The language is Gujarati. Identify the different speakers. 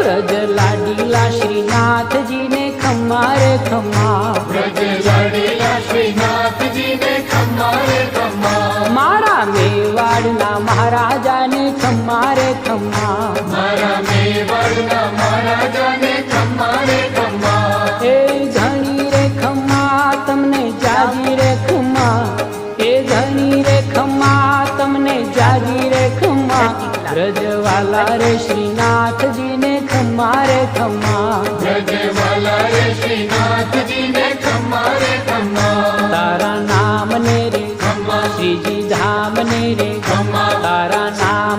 Speaker 1: વ્રજ લાડીલા શ્રીનાથજી ને ખમ્મા રે ખમ્મા,
Speaker 2: વ્રજ લાડીલા શ્રીનાથજી ને ખમ્મા રે ખમ્મા,
Speaker 1: મારા મેવાડના મહારાજાને ખમ્મા રે ખમ્મા,
Speaker 2: મારા મેવાડના મહારાજાને ખમ્મા રે ખમ્મા,
Speaker 1: એ ધણી રે ખમ્મા તમને જાજી રે ખમ્મા, એ ધણી રે ખમ્મા તમને જાજી રે ખમ્મા, વ્રજવાલા રે શ્રીનાથજી ને ખમ્મા રે ખમ્મા,
Speaker 2: વ્રજવાલા રે શ્રીનાથજી ને ખમ્મા રે ખમ્મા,
Speaker 1: તારા નામ ને રે
Speaker 2: ખમ્મા
Speaker 1: શ્રીજી ધામ ને રે
Speaker 2: ખમ્મા,
Speaker 1: તારા નામ